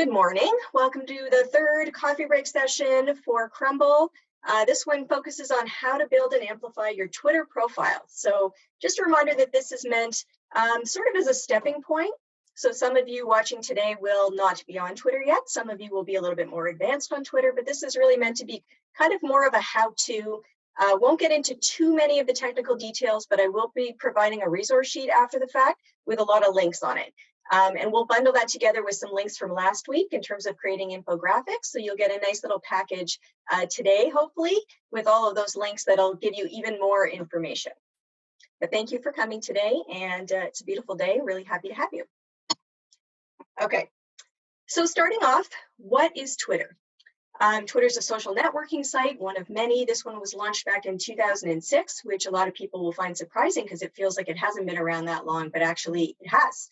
Good morning. Welcome to the third coffee break session for Krembil. This one focuses on how to build and amplify your Twitter profile. So just a reminder that this is meant sort of as a stepping point. So some of you watching today will not be on Twitter yet. Some of you will be a little bit more advanced on Twitter, but this is really meant to be kind of more of a how-to. Won't get into too many of the technical details, but I will be providing a resource sheet after the fact with a lot of links on it. And we'll bundle that together with some links from last week in terms of creating infographics. So you'll get a nice little package today, hopefully, with all of those links that'll give you even more information. But thank you for coming today, and it's a beautiful day. Really happy to have you. Okay, so starting off, what is Twitter? Twitter is a social networking site, one of many. This one was launched back in 2006, which a lot of people will find surprising because it feels like it hasn't been around that long, but actually it has.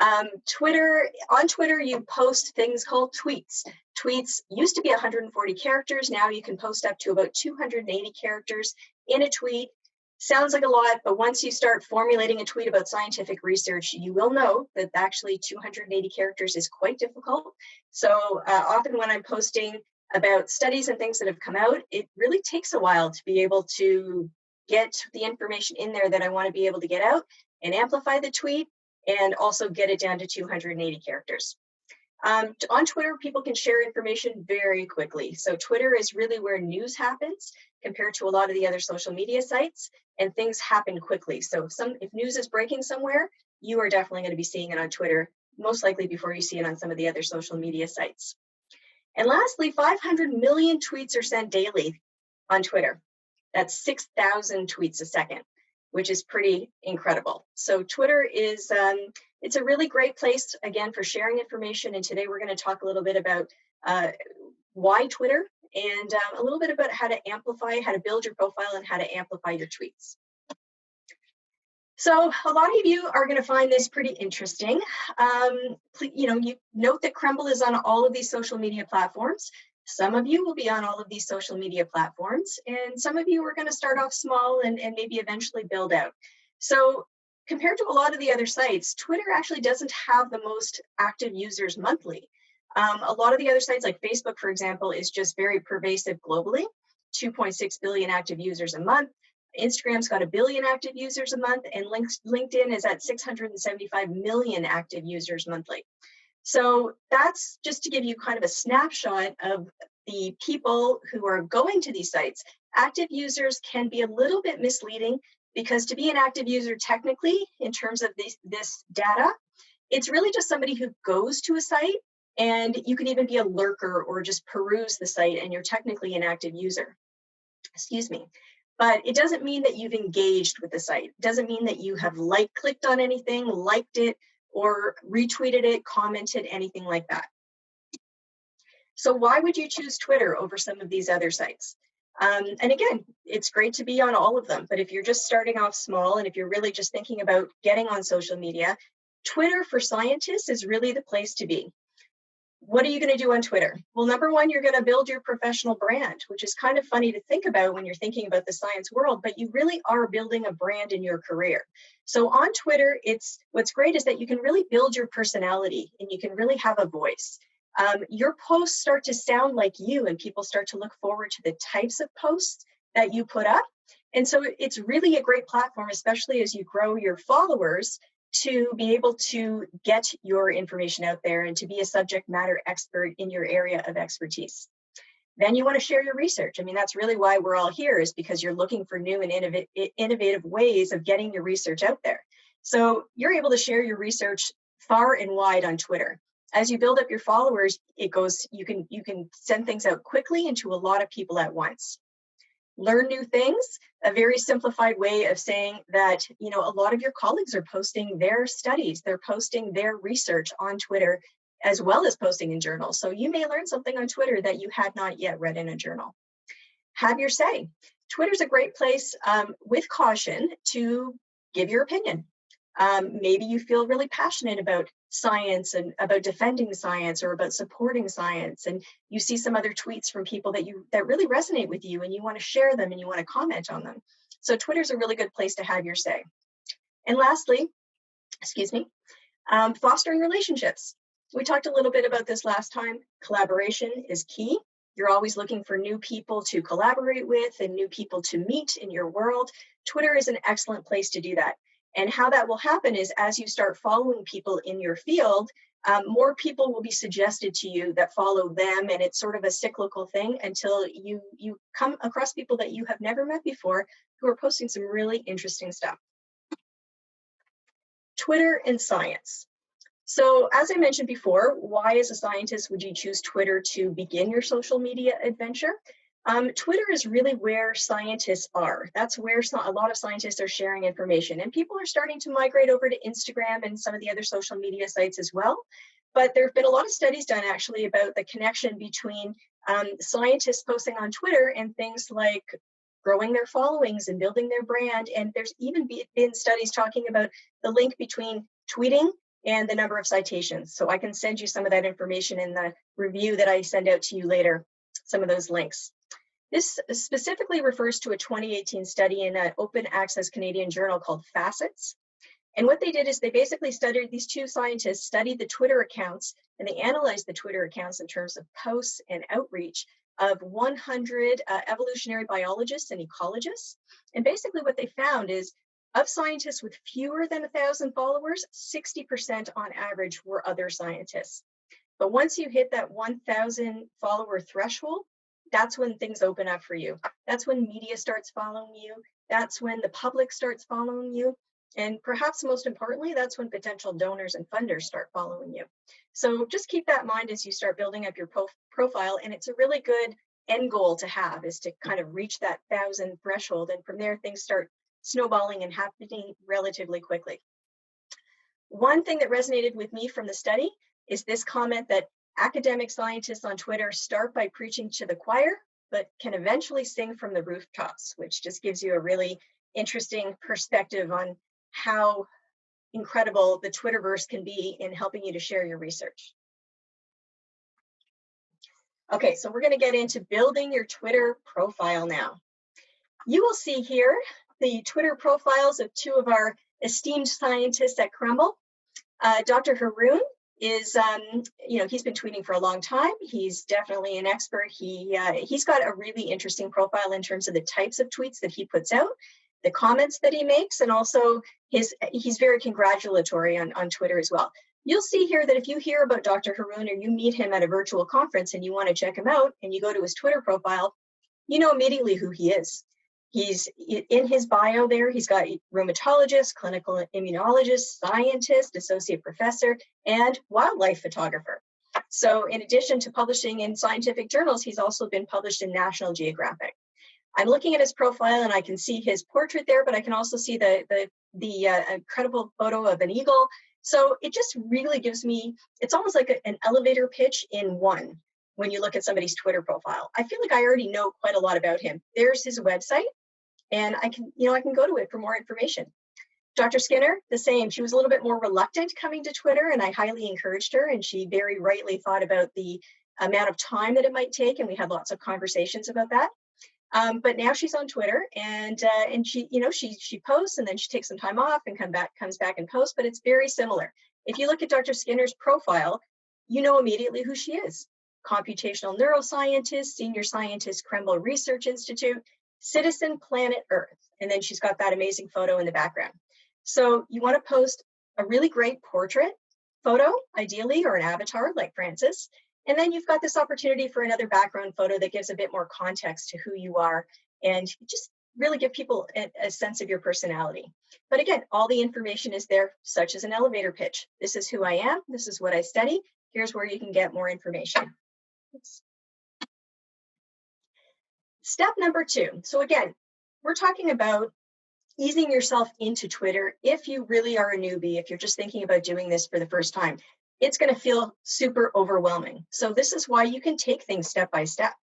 On Twitter, you post things called tweets. Tweets used to be 140 characters. Now you can post up to about 280 characters in a tweet. Sounds like a lot, but once you start formulating a tweet about scientific research, you will know that actually 280 characters is quite difficult. So often when I'm posting about studies and things that have come out, it really takes a while to be able to get the information in there that I want to be able to get out and amplify the tweet, and also get it down to 280 characters. On Twitter, people can share information very quickly. So Twitter is really where news happens compared to a lot of the other social media sites, and things happen quickly. So if news is breaking somewhere, you are definitely going to be seeing it on Twitter, most likely before you see it on some of the other social media sites. And lastly, 500 million tweets are sent daily on Twitter. That's 6,000 tweets a second, which is pretty incredible. So Twitter is, it's a really great place, again, for sharing information. And today we're going to talk a little bit about why Twitter, and a little bit about how to amplify, how to build your profile, and how to amplify your tweets. So a lot of you are going to find this pretty interesting. You note that Krembil is on all of these social media platforms. Some of you will be on all of these social media platforms, and some of you are going to start off small and maybe eventually build out. So compared to a lot of the other sites, Twitter actually doesn't have the most active users monthly. A lot of the other sites like Facebook, for example, is just very pervasive globally, 2.6 billion active users a month. Instagram's got 1 billion active users a month, and LinkedIn is at 675 million active users monthly. So that's just to give you kind of a snapshot of the people who are going to these sites. Active users can be a little bit misleading because to be an active user technically, in terms of this data, it's really just somebody who goes to a site, and you can even be a lurker or just peruse the site and you're technically an active user. Excuse me. But it doesn't mean that you've engaged with the site. It doesn't mean that you have clicked on anything, liked it, or retweeted it, commented, anything like that. So why would you choose Twitter over some of these other sites? And again, it's great to be on all of them, but if you're just starting off small and if you're really just thinking about getting on social media, Twitter for scientists is really the place to be. What are you going to do on Twitter? Well, number one, you're going to build your professional brand, which is kind of funny to think about when you're thinking about the science world, but you really are building a brand in your career. So on Twitter, what's great is that you can really build your personality and you can really have a voice. Your posts start to sound like you, and people start to look forward to the types of posts that you put up. And so it's really a great platform, especially as you grow your followers, to be able to get your information out there and to be a subject matter expert in your area of expertise. Then you want to share your research. I mean, that's really why we're all here, is because you're looking for new and innovative ways of getting your research out there. So you're able to share your research far and wide on Twitter. As you build up your followers, you can send things out quickly and to a lot of people at once. Learn new things, a very simplified way of saying that, a lot of your colleagues are posting their studies, they're posting their research on Twitter, as well as posting in journals. So you may learn something on Twitter that you had not yet read in a journal. Have your say. Twitter's a great place, with caution, to give your opinion. Maybe you feel really passionate about science and about defending science or about supporting science, and you see some other tweets from people that really resonate with you, and you want to share them and you want to comment on them. So Twitter's a really good place to have your say. And lastly, fostering relationships. We talked a little bit about this last time. Collaboration is key. You're always looking for new people to collaborate with and new people to meet in your world. Twitter is an excellent place to do that. And how that will happen is as you start following people in your field, more people will be suggested to you that follow them, and it's sort of a cyclical thing until you come across people that you have never met before who are posting some really interesting stuff. Twitter and science. So as I mentioned before, why as a scientist would you choose Twitter to begin your social media adventure? Twitter is really where scientists are. That's where a lot of scientists are sharing information, and people are starting to migrate over to Instagram and some of the other social media sites as well. But there have been a lot of studies done actually about the connection between scientists posting on Twitter and things like growing their followings and building their brand. And there's even been studies talking about the link between tweeting and the number of citations. So I can send you some of that information in the review that I send out to you later, some of those links. This specifically refers to a 2018 study in an open access Canadian journal called Facets. And what they did is they basically studied, these two scientists studied the Twitter accounts, and they analyzed the Twitter accounts in terms of posts and outreach of 100 evolutionary biologists and ecologists. And basically what they found is of scientists with fewer than 1,000 followers, 60% on average were other scientists. But once you hit that 1,000 follower threshold, that's when things open up for you. That's when media starts following you. That's when the public starts following you. And perhaps most importantly, that's when potential donors and funders start following you. So just keep that in mind as you start building up your profile. And it's a really good end goal to have, is to kind of reach that 1,000 threshold. And from there, things start snowballing and happening relatively quickly. One thing that resonated with me from the study is this comment that academic scientists on Twitter start by preaching to the choir, but can eventually sing from the rooftops, which just gives you a really interesting perspective on how incredible the Twitterverse can be in helping you to share your research. Okay, so we're going to get into building your Twitter profile now. You will see here the Twitter profiles of two of our esteemed scientists at Krembil. Dr. Haroon is, he's been tweeting for a long time. He's definitely an expert. He's got a really interesting profile in terms of the types of tweets that he puts out, the comments that he makes, and also he's very congratulatory on Twitter as well. You'll see here that if you hear about Dr. Haroon or you meet him at a virtual conference and you want to check him out and you go to his Twitter profile, you know immediately who he is. He's in his bio there, he's got rheumatologist, clinical immunologist, scientist, associate professor, and wildlife photographer. So in addition to publishing in scientific journals, he's also been published in National Geographic. I'm looking at his profile and I can see his portrait there, but I can also see the incredible photo of an eagle. So it just really gives me, it's almost like an elevator pitch in one when you look at somebody's Twitter profile. I feel like I already know quite a lot about him. There's his website, and I can go to it for more information. Dr. Skinner, the same. She was a little bit more reluctant coming to Twitter, and I highly encouraged her, and she very rightly thought about the amount of time that it might take, and we had lots of conversations about that. But now she's on Twitter, and she posts, and then she takes some time off and comes back and posts. But it's very similar. If you look at Dr. Skinner's profile, you know immediately who she is. Computational neuroscientist, senior scientist, Krembil Research Institute, citizen planet Earth, and then she's got that amazing photo in the background. So you want to post a really great portrait photo, ideally, or an avatar like Francis. And then you've got this opportunity for another background photo that gives a bit more context to who you are and just really give people a sense of your personality. But again, all the information is there, such as an elevator pitch. This is who I am. This is what I study. Here's where you can get more information. Oops. Step number 2. So again, we're talking about easing yourself into Twitter. If you really are a newbie, if you're just thinking about doing this for the first time, it's going to feel super overwhelming. So this is why you can take things step by step.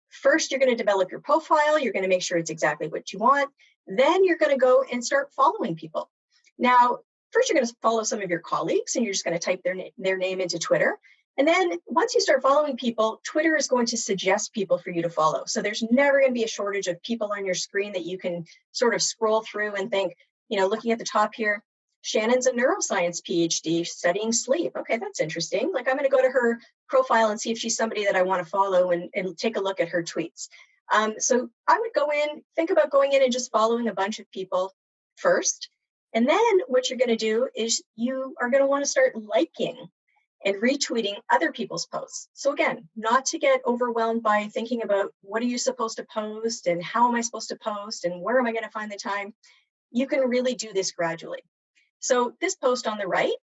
First, you're going to develop your profile. You're going to make sure it's exactly what you want. Then you're going to go and start following people. Now, first, you're going to follow some of your colleagues, and you're just going to type their name into Twitter. And then once you start following people, Twitter is going to suggest people for you to follow. So there's never going to be a shortage of people on your screen that you can sort of scroll through and think, looking at the top here, Shannon's a neuroscience PhD studying sleep. Okay, that's interesting. Like, I'm going to go to her profile and see if she's somebody that I want to follow and take a look at her tweets. So I would go in, think about going in and just following a bunch of people first. And then what you're going to do is you are going to want to start liking and retweeting other people's posts. So again, not to get overwhelmed by thinking about what are you supposed to post and how am I supposed to post and where am I going to find the time? You can really do this gradually. So this post on the right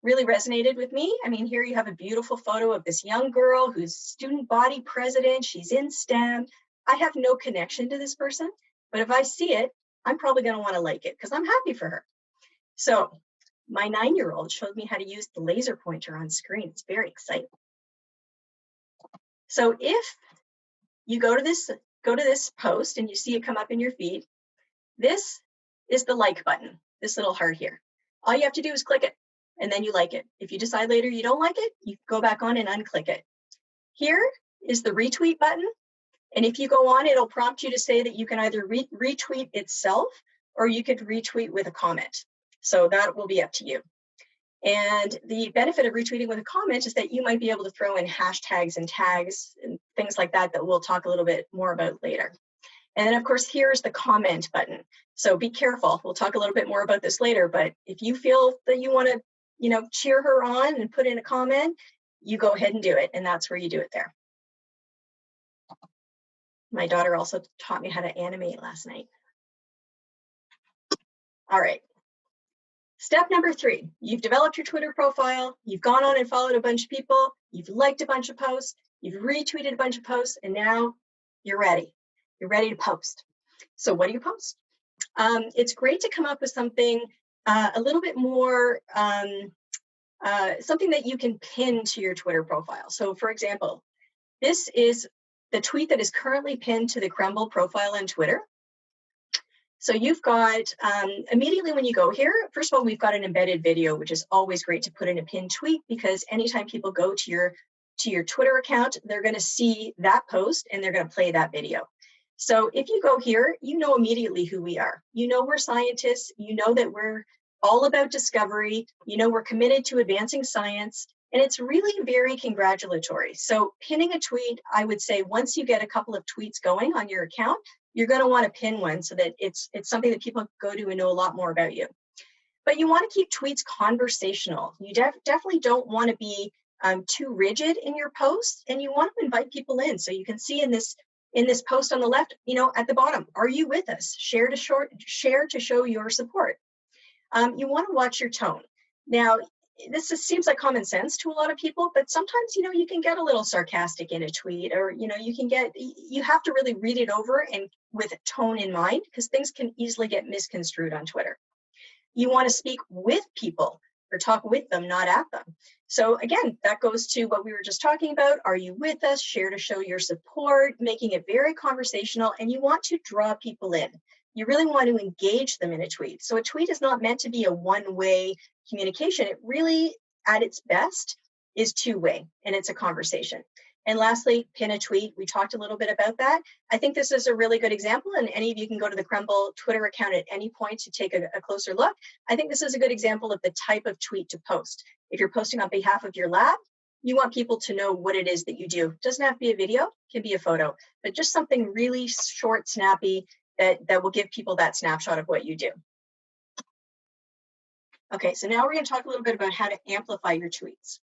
really resonated with me. I mean, here you have a beautiful photo of this young girl who's student body president. She's in STEM. I have no connection to this person, but if I see it, I'm probably going to want to like it because I'm happy for her. So my 9-year-old showed me how to use the laser pointer on screen. It's very exciting. So if you go to this post and you see it come up in your feed, this is the like button, this little heart here. All you have to do is click it and then you like it. If you decide later you don't like it, you go back on and unclick it. Here is the retweet button. And if you go on, it'll prompt you to say that you can either retweet itself or you could retweet with a comment. So that will be up to you. And the benefit of retweeting with a comment is that you might be able to throw in hashtags and tags and things like that we'll talk a little bit more about later. And then of course, here's the comment button. So be careful. We'll talk a little bit more about this later, but if you feel that you want to, cheer her on and put in a comment, you go ahead and do it. And that's where you do it there. My daughter also taught me how to animate last night. All right. Step number 3, you've developed your Twitter profile, you've gone on and followed a bunch of people, you've liked a bunch of posts, you've retweeted a bunch of posts, and now you're ready. You're ready to post. So what do you post? It's great to come up with something a little bit more, something that you can pin to your Twitter profile. So for example, this is the tweet that is currently pinned to the Krembil profile on Twitter. So you've got, immediately when you go here, first of all, we've got an embedded video, which is always great to put in a pinned tweet because anytime people go to your Twitter account, they're going to see that post and they're going to play that video. So if you go here, you know immediately who we are. You know we're scientists. You know that we're all about discovery. You know we're committed to advancing science. And it's really very congratulatory. So pinning a tweet, I would say once you get a couple of tweets going on your account, you're going to want to pin one so that it's something that people go to and know a lot more about you. But you want to keep tweets conversational. You definitely don't want to be too rigid in your posts, and you want to invite people in. So you can see in this post on the left, at the bottom, are you with us? Share to show your support. You want to watch your tone. Now, this seems like common sense to a lot of people, but sometimes, you can get a little sarcastic in a tweet, or, you have to really read it over and with tone in mind, because things can easily get misconstrued on Twitter. You want to speak with people or talk with them, not at them. So again, that goes to what we were just talking about. Are you with us? Share to show your support, making it very conversational, and you want to draw people in. You really want to engage them in a tweet. So a tweet is not meant to be a one-way communication. It really, at its best, is two-way, and it's a conversation. And lastly, pin a tweet. We talked a little bit about that. I think this is a really good example, and any of you can go to the Krembil Twitter account at any point to take a closer look. I think this is a good example of the type of tweet to post. If you're posting on behalf of your lab, you want people to know what it is that you do. It doesn't have to be a video, it can be a photo, but just something really short, snappy, that will give people that snapshot of what you do. Okay, so now we're going to talk a little bit about how to amplify your tweets.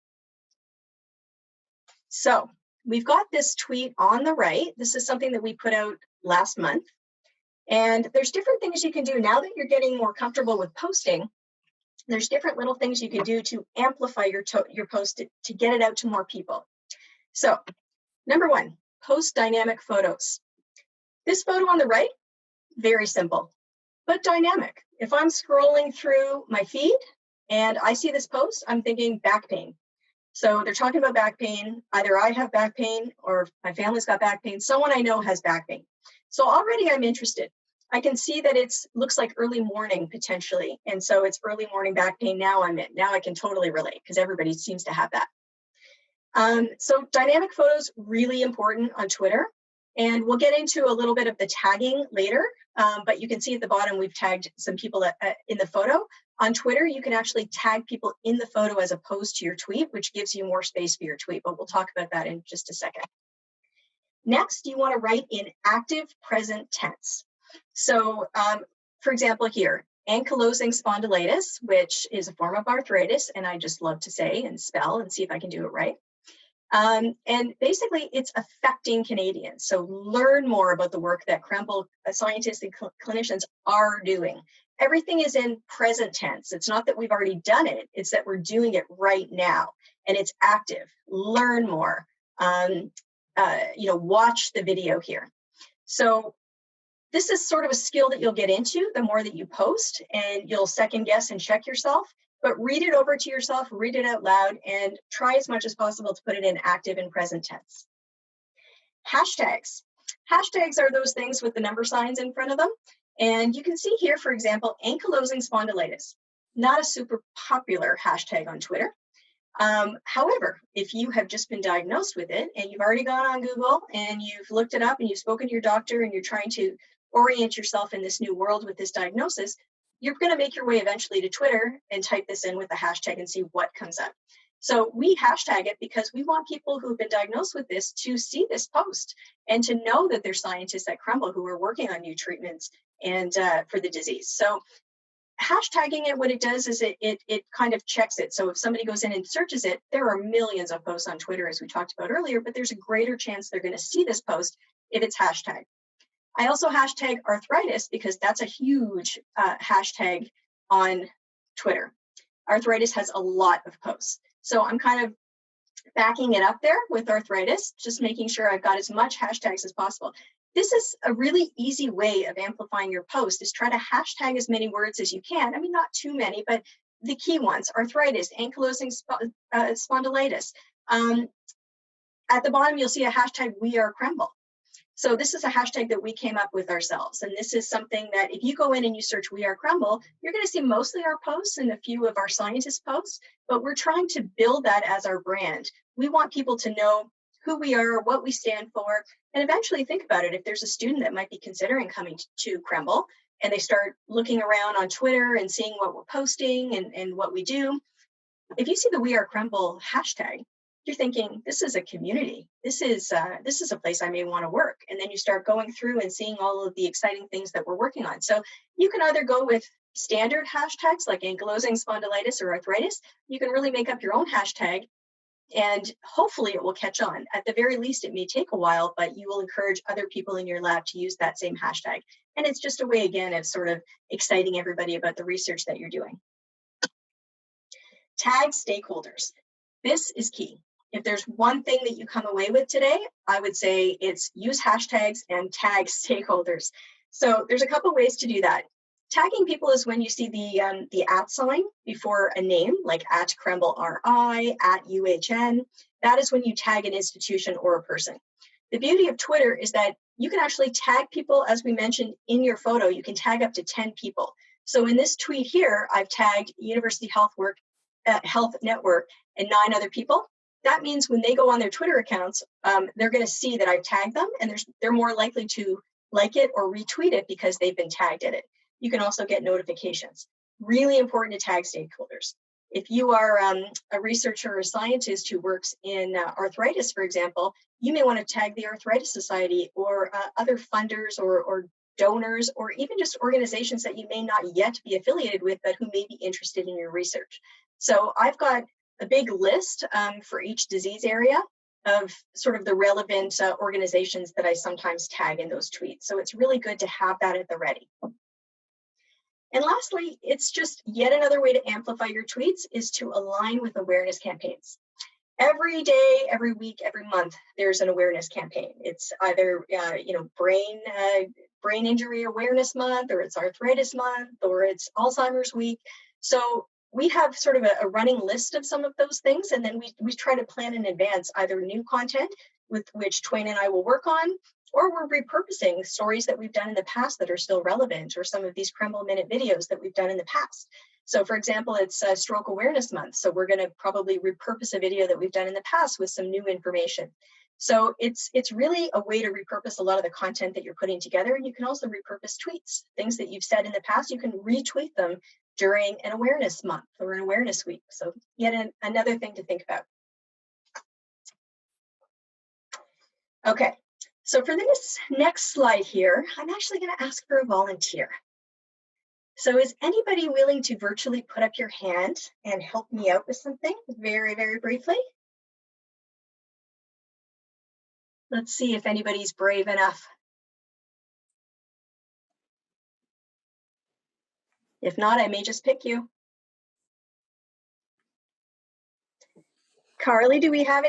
So we've got this tweet on the right. This is something that we put out last month. And there's different things you can do now that you're getting more comfortable with posting. There's different little things you can do to amplify your post to get it out to more people. So number 1, post dynamic photos. This photo on the right, very simple, but dynamic. If I'm scrolling through my feed and I see this post, I'm thinking back pain. So they're talking about back pain. Either I have back pain or my family's got back pain. Someone I know has back pain. So already I'm interested. I can see that looks like early morning potentially. And so it's early morning back pain. Now I can totally relate because everybody seems to have that. So dynamic photos, really important on Twitter. And we'll get into a little bit of the tagging later, but you can see at the bottom, we've tagged some people in the photo. On Twitter, you can actually tag people in the photo as opposed to your tweet, which gives you more space for your tweet, but we'll talk about that in just a second. Next, you want to write in active present tense. So, for example, here, ankylosing spondylitis, which is a form of arthritis, and I just love to say and spell and see if I can do it right. And basically, it's affecting Canadians. So learn more about the work that Krembil scientists and clinicians are doing. Everything is in present tense. It's not that we've already done it. It's that we're doing it right now, and it's active. Learn more. Watch the video here. So this is sort of a skill that you'll get into the more that you post, and you'll second guess and check yourself. But read it over to yourself, read it out loud, and try as much as possible to put it in active and present tense. Hashtags. Hashtags are those things with the number signs in front of them. And you can see here, for example, ankylosing spondylitis. Not a super popular hashtag on Twitter. However, if you have just been diagnosed with it and you've already gone on Google and you've looked it up and you've spoken to your doctor and you're trying to orient yourself in this new world with this diagnosis, you're going to make your way eventually to Twitter and type this in with the hashtag and see what comes up. So we hashtag it because we want people who've been diagnosed with this to see this post and to know that there's scientists at Krembil who are working on new treatments and for the disease. So hashtagging it, what it does is it kind of checks it. So if somebody goes in and searches it, there are millions of posts on Twitter, as we talked about earlier, but there's a greater chance they're going to see this post if it's hashtagged. I also hashtag arthritis because that's a huge hashtag on Twitter. Arthritis has a lot of posts. So I'm kind of backing it up there with arthritis, just making sure I've got as much hashtags as possible. This is a really easy way of amplifying your post, is try to hashtag as many words as you can. I mean, not too many, but the key ones: arthritis, ankylosing spondylitis. At the bottom, you'll see a hashtag, We Are Krembil. So this is a hashtag that we came up with ourselves. And this is something that if you go in and you search We Are Krembil, you're going to see mostly our posts and a few of our scientists' posts, but we're trying to build that as our brand. We want people to know who we are, what we stand for, and eventually think about it. If there's a student that might be considering coming to Krembil and they start looking around on Twitter and seeing what we're posting and what we do, if you see the We Are Krembil hashtag, you're thinking, this is a community. This is a place I may want to work. And then you start going through and seeing all of the exciting things that we're working on. So you can either go with standard hashtags like ankylosing spondylitis or arthritis. You can really make up your own hashtag, and hopefully it will catch on. At the very least, it may take a while, but you will encourage other people in your lab to use that same hashtag. And it's just a way, again, of sort of exciting everybody about the research that you're doing. Tag stakeholders. This is key. If there's one thing that you come away with today, I would say it's use hashtags and tag stakeholders. So there's a couple ways to do that. Tagging people is when you see the @ sign before a name, like @KrembilRI, @UHN. That is when you tag an institution or a person. The beauty of Twitter is that you can actually tag people, as we mentioned, in your photo. You can tag up to 10 people. So in this tweet here, I've tagged University Health Network and 9 other people. That means when they go on their Twitter accounts, they're going to see that I've tagged them, and they're more likely to like it or retweet it because they've been tagged in it. You can also get notifications. Really important to tag stakeholders. If you are a researcher or a scientist who works in arthritis, for example, you may want to tag the Arthritis Society or other funders or donors, or even just organizations that you may not yet be affiliated with, but who may be interested in your research. So I've got a big list for each disease area of sort of the relevant organizations that I sometimes tag in those tweets. So it's really good to have that at the ready. And lastly, it's just yet another way to amplify your tweets is to align with awareness campaigns. Every day, every week, every month, there's an awareness campaign. It's either brain injury awareness month, or it's arthritis month, or it's Alzheimer's week. So we have sort of a running list of some of those things, and then we try to plan in advance either new content with which Twain and I will work on, or we're repurposing stories that we've done in the past that are still relevant, or some of these Krembil Minute videos that we've done in the past. So for example, it's Stroke Awareness Month. So we're going to probably repurpose a video that we've done in the past with some new information. So it's really a way to repurpose a lot of the content that you're putting together. And you can also repurpose tweets, things that you've said in the past. You can retweet them during an awareness month or an awareness week. So yet another thing to think about. Okay, so for this next slide here, I'm actually going to ask for a volunteer. So is anybody willing to virtually put up your hand and help me out with something very, very briefly? Let's see if anybody's brave enough. If not, I may just pick you. Carly, do we have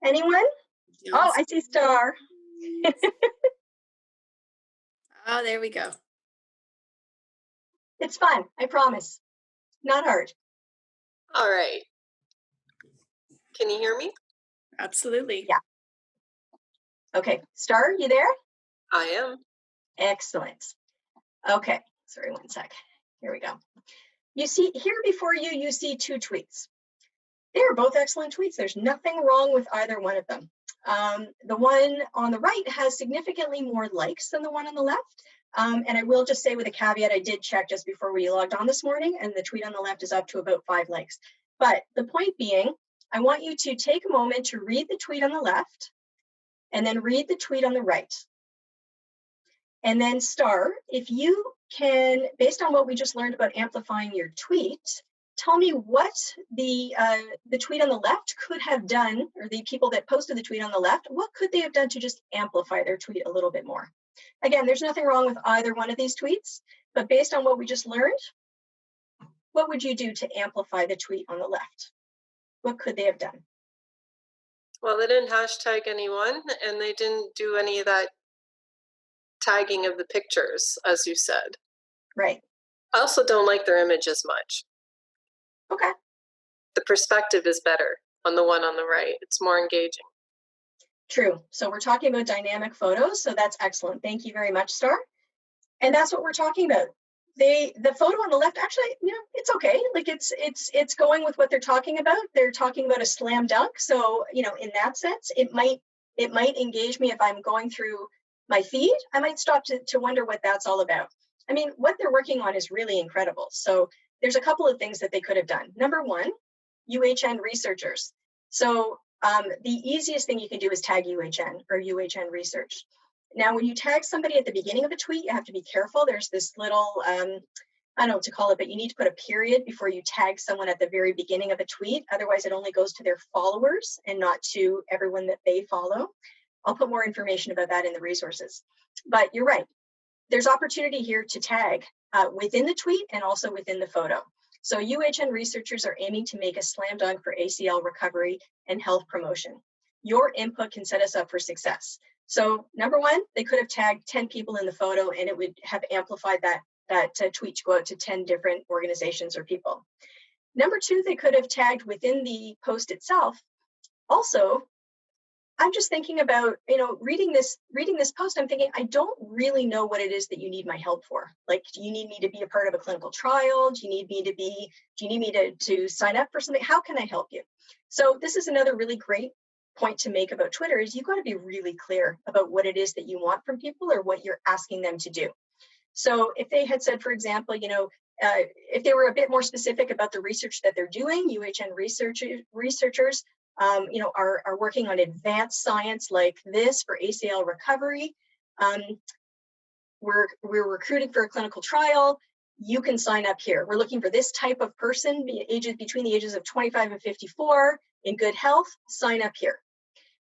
anyone? Yes. Oh, I see Star. Oh, there we go. It's fun, I promise. Not hard. All right. Can you hear me? Absolutely. Yeah. Okay, Star, you there? I am. Excellent. Okay, sorry, one sec. Here we go. You see here before you, you see two tweets. They are both excellent tweets. There's nothing wrong with either one of them. The one on the right has significantly more likes than the one on the left. And I will just say with a caveat, I did check just before we logged on this morning, and the tweet on the left is up to about 5 likes. But the point being, I want you to take a moment to read the tweet on the left and then read the tweet on the right. And then Star, if you can, based on what we just learned about amplifying your tweet, tell me what the tweet on the left could have done, or the people that posted the tweet on the left, what could they have done to just amplify their tweet a little bit more? Again, there's nothing wrong with either one of these tweets, but based on what we just learned, what would you do to amplify the tweet on the left? What could they have done? Well, they didn't hashtag anyone, and they didn't do any of that tagging of the pictures, as you said. Right. I also don't like their image as much. Okay. The perspective is better on the one on the right. It's more engaging. True. So we're talking about dynamic photos, so that's excellent. Thank you very much, Star. And that's what we're talking about. The photo on the left, actually, you know, it's okay. Like it's going with what they're talking about. They're talking about a slam dunk. So, you know, in that sense, it might engage me if I'm going through my feed. I might stop to wonder what that's all about. I mean, what they're working on is really incredible. So there's a couple of things that they could have done. Number one, UHN researchers. So the easiest thing you can do is tag UHN or UHN research. Now, when you tag somebody at the beginning of a tweet, you have to be careful. There's this little, I don't know what to call it, but you need to put a period before you tag someone at the very beginning of a tweet. Otherwise, it only goes to their followers and not to everyone that they follow. I'll put more information about that in the resources. But you're right. There's opportunity here to tag within the tweet and also within the photo. So UHN researchers are aiming to make a slam dunk for ACL recovery and health promotion. Your input can set us up for success. So number one, they could have tagged 10 people in the photo and it would have amplified that tweet to go out to 10 different organizations or people. Number two, they could have tagged within the post itself. Also, I'm just thinking about, you know, reading this post, I'm thinking, I don't really know what it is that you need my help for. Like, do you need me to be a part of a clinical trial? Do you need me to sign up for something? How can I help you? So this is another really great point to make about Twitter is you've got to be really clear about what it is that you want from people or what you're asking them to do. So if they had said, for example, you know, if they were a bit more specific about the research that they're doing, UHN researchers, you know, are working on advanced science like this for ACL recovery. We're recruiting for a clinical trial. You can sign up here. We're looking for this type of person, between the ages of 25 and 54, in good health. Sign up here.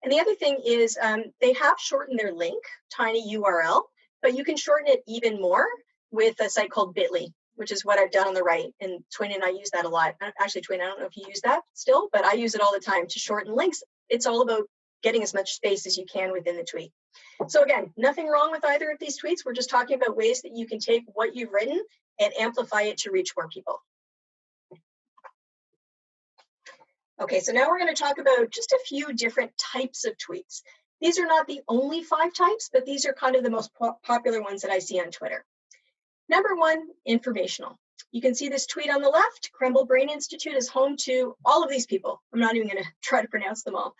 And the other thing is they have shortened their link, tiny URL, but you can shorten it even more with a site called Bitly, which is what I've done on the right. And Twin and I use that a lot. Actually, Twin, I don't know if you use that still, but I use it all the time to shorten links. It's all about getting as much space as you can within the tweet. So again, nothing wrong with either of these tweets. We're just talking about ways that you can take what you've written and amplify it to reach more people. Okay, so now we're going to talk about just a few different types of tweets. These are not the only 5 types, but these are kind of the most popular ones that I see on Twitter. Number one, informational. You can see this tweet on the left. Krembil Brain Institute is home to all of these people. I'm not even going to try to pronounce them all.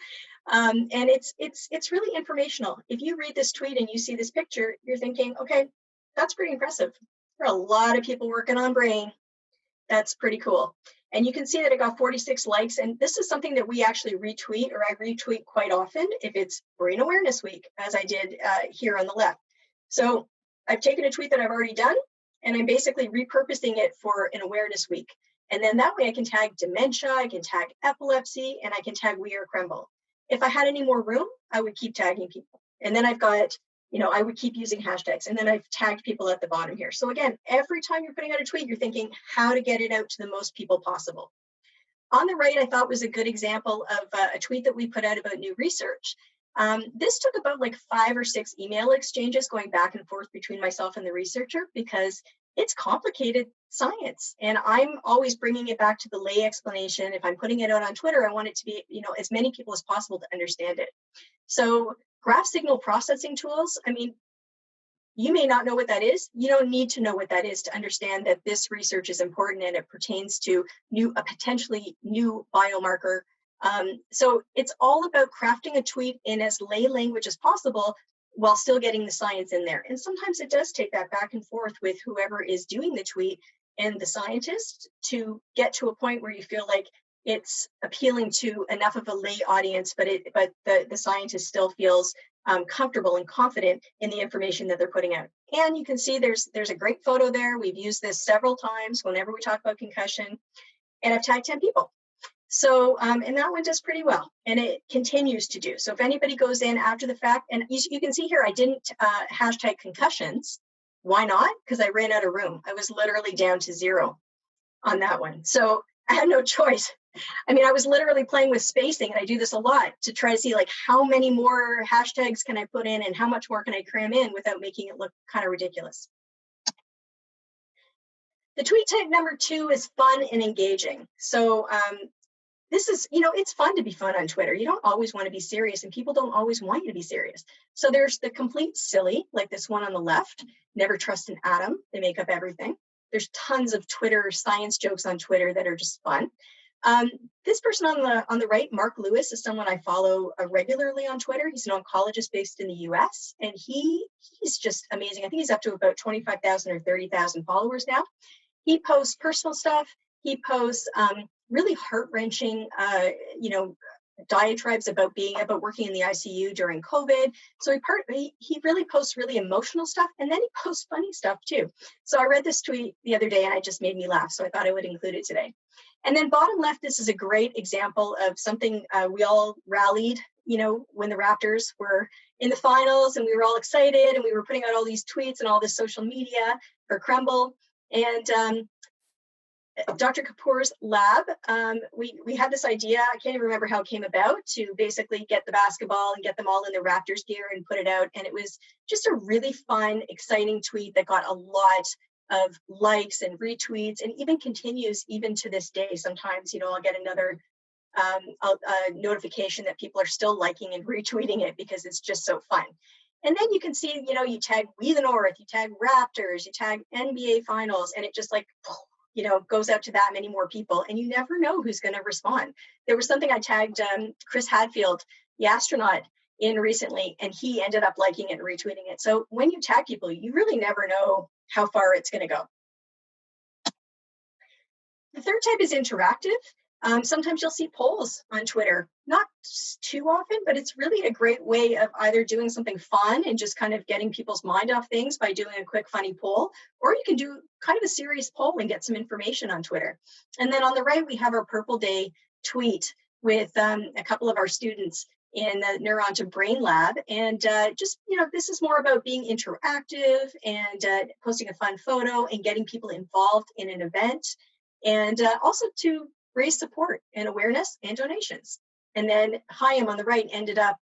And it's really informational. If you read this tweet and you see this picture, you're thinking, okay, that's pretty impressive. There are a lot of people working on brain. That's pretty cool. And you can see that it got 46 likes. And this is something that we actually retweet, or I retweet quite often if it's Brain Awareness Week, as I did here on the left. So I've taken a tweet that I've already done, and I'm basically repurposing it for an awareness week. And then that way I can tag dementia, I can tag epilepsy, and I can tag We Are Krembil. If I had any more room, I would keep tagging people. And then I've got, I would keep using hashtags. And then I've tagged people at the bottom here. So again, every time you're putting out a tweet, you're thinking how to get it out to the most people possible. On the right, I thought was a good example of a tweet that we put out about new research. This took about like 5 or 6 email exchanges going back and forth between myself and the researcher, because it's complicated science. And I'm always bringing it back to the lay explanation. If I'm putting it out on Twitter, I want it to be, as many people as possible to understand it. So graph signal processing tools, I mean, you may not know what that is. You don't need to know what that is to understand that this research is important and it pertains to a potentially new biomarker. So it's all about crafting a tweet in as lay language as possible while still getting the science in there. And sometimes it does take that back and forth with whoever is doing the tweet and the scientist to get to a point where you feel like it's appealing to enough of a lay audience, but the scientist still feels comfortable and confident in the information that they're putting out. And you can see there's a great photo there. We've used this several times whenever we talk about concussion, and I've tagged 10 people. So, and that one does pretty well, and it continues to do. So if anybody goes in after the fact, and you can see here, I didn't hashtag concussions. Why not? Because I ran out of room. I was literally down to 0 on that one. So I had no choice. I mean, I was literally playing with spacing, and I do this a lot to try to see like how many more hashtags can I put in and how much more can I cram in without making it look kind of ridiculous. The tweet type number 2 is fun and engaging. So this is, it's fun to be fun on Twitter. You don't always want to be serious, and people don't always want you to be serious. So there's the complete silly, like this one on the left, never trust an atom, they make up everything. There's tons of Twitter science jokes on Twitter that are just fun. This person on the right, Mark Lewis, is someone I follow regularly on Twitter. He's an oncologist based in the US, and he's just amazing. I think he's up to about 25,000 or 30,000 followers now. He posts personal stuff. He posts really heart-wrenching, diatribes about working in the ICU during COVID. So he really posts really emotional stuff, and then he posts funny stuff too. So I read this tweet the other day, and it just made me laugh. So I thought I would include it today. And then bottom left, this is a great example of something we all rallied, when the Raptors were in the finals, and we were all excited, and we were putting out all these tweets and all this social media for Krembil. And Dr. Kapoor's lab, we had this idea, I can't even remember how it came about, to basically get the basketball and get them all in the Raptors gear and put it out. And it was just a really fun, exciting tweet that got a lot of likes and retweets, and even continues even to this day. Sometimes, I'll get another notification that people are still liking and retweeting it because it's just so fun. And then you can see, you tag We the North, you tag Raptors, you tag NBA Finals, and it just like, goes out to that many more people, and you never know who's going to respond. There was something I tagged Chris Hadfield, the astronaut, in recently, and he ended up liking it and retweeting it. So when you tag people, you really never know how far it's going to go. The third type is interactive. Sometimes you'll see polls on Twitter, not too often, but it's really a great way of either doing something fun and just kind of getting people's mind off things by doing a quick, funny poll, or you can do kind of a serious poll and get some information on Twitter. And then on the right, we have our Purple Day tweet with a couple of our students in the Neuron to Brain Lab. And this is more about being interactive and posting a fun photo and getting people involved in an event, and also to raise support and awareness and donations. And then Chaim on the right ended up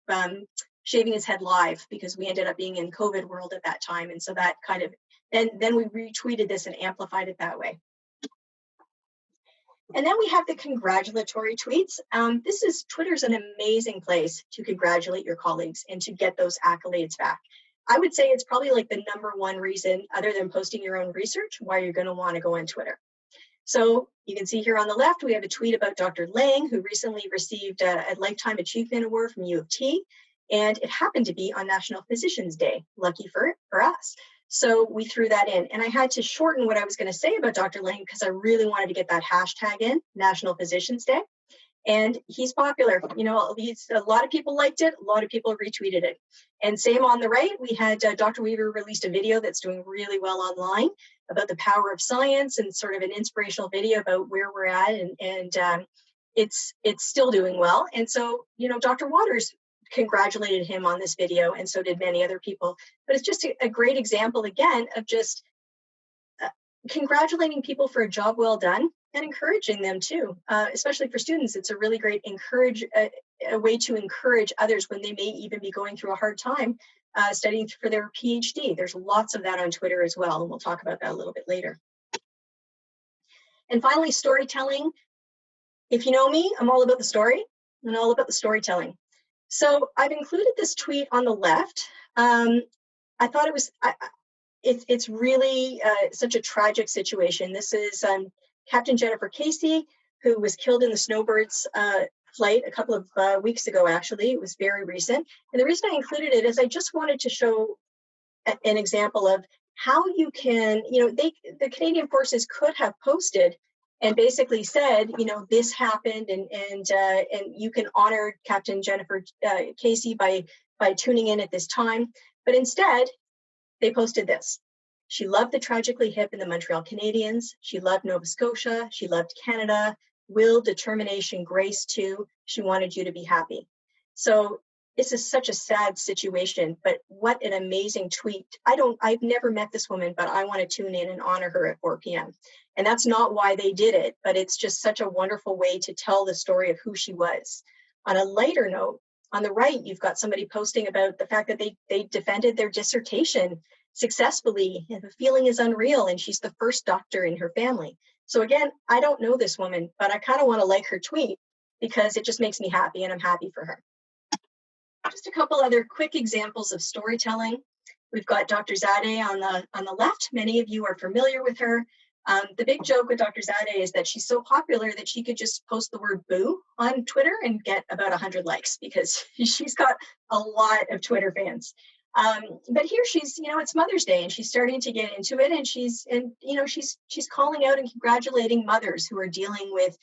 shaving his head live because we ended up being in COVID world at that time. And so that kind of, then we retweeted this and amplified it that way. And then we have the congratulatory tweets. Twitter's an amazing place to congratulate your colleagues and to get those accolades back. I would say it's probably like the #1 reason, other than posting your own research, why you're going to want to go on Twitter. So you can see here on the left, we have a tweet about Dr. Lang, who recently received a Lifetime Achievement Award from U of T, and it happened to be on National Physicians Day, lucky for us. So we threw that in, and I had to shorten what I was going to say about Dr. Lang because I really wanted to get that hashtag in, National Physicians Day. And he's popular. You know, a lot of people liked it. A lot of people retweeted it. And same on the right, we had Dr. Weaver released a video that's doing really well online about the power of science and sort of an inspirational video about where we're at. And it's still doing well. And so, you know, Dr. Waters congratulated him on this video, and so did many other people. But it's just a great example, again, of just congratulating people for a job well done and encouraging them too, especially for students. It's a really great a way to encourage others when they may even be going through a hard time studying for their PhD. There's lots of that on Twitter as well, and we'll talk about that a little bit later. And finally, storytelling. If you know me, I'm all about the story and all about the storytelling. So I've included this tweet on the left. I thought it was, it's really such a tragic situation. This is Captain Jennifer Casey, who was killed in the Snowbirds flight a couple of weeks ago, actually. It was very recent. And the reason I included it is I just wanted to show an example of how you can, you know, the Canadian Forces could have posted and basically said, you know, this happened, and you can honor Captain Jennifer Casey by tuning in at this time. But instead, they posted this. She loved the Tragically Hip and the Montreal Canadiens. She loved Nova Scotia. She loved Canada. Will, determination, grace too. She wanted you to be happy. So this is such a sad situation, but what an amazing tweet. I've never met this woman, but I want to tune in and honor her at 4 p.m. And that's not why they did it, but it's just such a wonderful way to tell the story of who she was. On a lighter note, on the right, you've got somebody posting about the fact that they defended their dissertation successfully, and the feeling is unreal, and she's the first doctor in her family. So again, I don't know this woman, but I kind of want to like her tweet because it just makes me happy, and I'm happy for her. Just a couple other quick examples of storytelling. We've got Dr. Zadeh on the left. Many of you are familiar with her. The big joke with Dr. Zadeh is that she's so popular that she could just post the word boo on Twitter and get about 100 likes because she's got a lot of Twitter fans. But here she's, you know, it's Mother's Day and she's starting to get into it, and she's calling out and congratulating mothers who are dealing with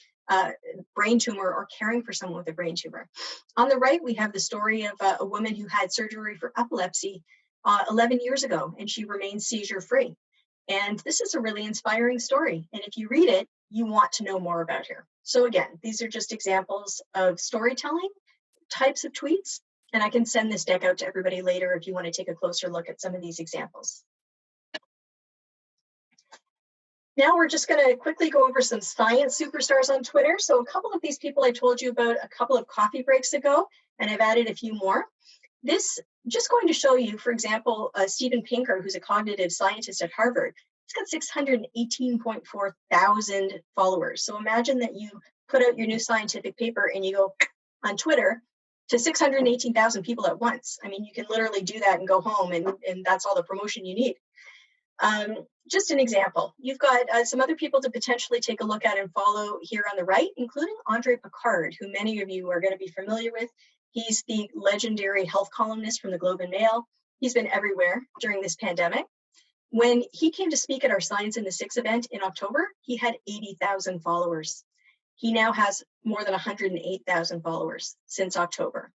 brain tumor or caring for someone with a brain tumor. On the right, we have the story of a woman who had surgery for epilepsy 11 years ago, and she remains seizure-free. And this is a really inspiring story. And if you read it, you want to know more about her. So again, these are just examples of storytelling types of tweets. And I can send this deck out to everybody later if you want to take a closer look at some of these examples. Now we're just going to quickly go over some science superstars on Twitter. So a couple of these people I told you about a couple of coffee breaks ago, and I've added a few more. This just going to show you, for example, Steven Pinker, who's a cognitive scientist at Harvard. He's got 618.4 thousand followers. So imagine that you put out your new scientific paper and you go on Twitter to 618,000 people at once. I mean, you can literally do that and go home, and that's all the promotion you need. Just an example. You've got some other people to potentially take a look at and follow here on the right, including Andre Picard, who many of you are going to be familiar with. He's the legendary health columnist from the Globe and Mail. He's been everywhere during this pandemic. When he came to speak at our Science in the Six event in October, he had 80,000 followers. He now has more than 108,000 followers since October.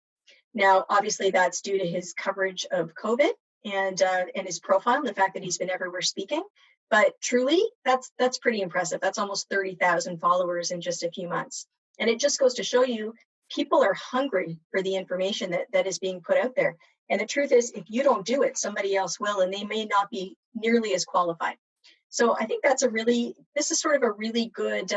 Now, obviously, that's due to his coverage of COVID and his profile and the fact that he's been everywhere speaking. But truly, that's pretty impressive. That's almost 30,000 followers in just a few months. And it just goes to show you, people are hungry for the information that is being put out there. And the truth is, if you don't do it, somebody else will, and they may not be nearly as qualified. So I think this is sort of a really good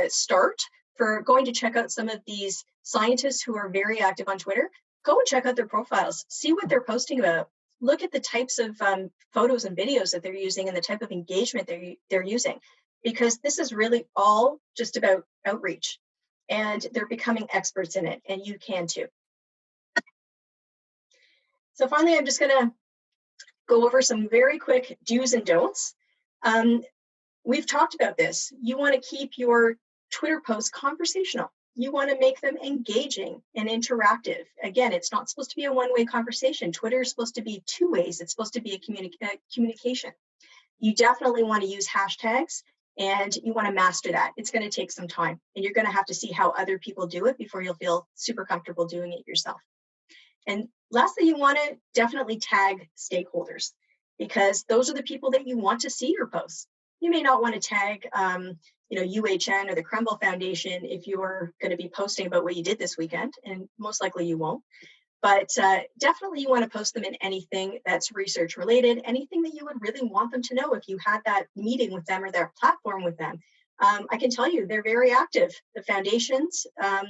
start for going to check out some of these scientists who are very active on Twitter. Go and check out their profiles, see what they're posting about. Look at the types of photos and videos that they're using and the type of engagement they're using, because this is really all just about outreach, and they're becoming experts in it, and you can too. So finally, I'm just going to go over some very quick do's and don'ts. We've talked about this. You want to keep your Twitter posts conversational. You want to make them engaging and interactive. Again, it's not supposed to be a one-way conversation. Twitter is supposed to be two ways. It's supposed to be a communication. You definitely want to use hashtags, and you want to master that. It's going to take some time, and you're going to have to see how other people do it before you'll feel super comfortable doing it yourself. And lastly, you want to definitely tag stakeholders, because those are the people that you want to see your posts. You may not want to tag UHN or the Krembil Foundation if you're going to be posting about what you did this weekend, and most likely you won't. But definitely you want to post them in anything that's research related, anything that you would really want them to know if you had that meeting with them or their platform with them. I can tell you they're very active. The foundations, a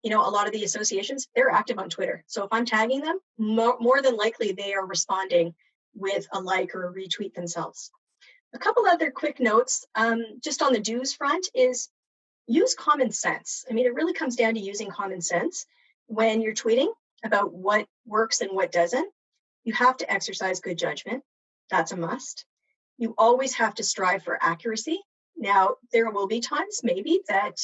lot of the associations, they're active on Twitter. So if I'm tagging them, more than likely they are responding with a like or a retweet themselves. A couple other quick notes, just on the do's front, is use common sense. I mean, it really comes down to using common sense when you're tweeting about what works and what doesn't. You have to exercise good judgment. That's a must. You always have to strive for accuracy. Now, there will be times maybe that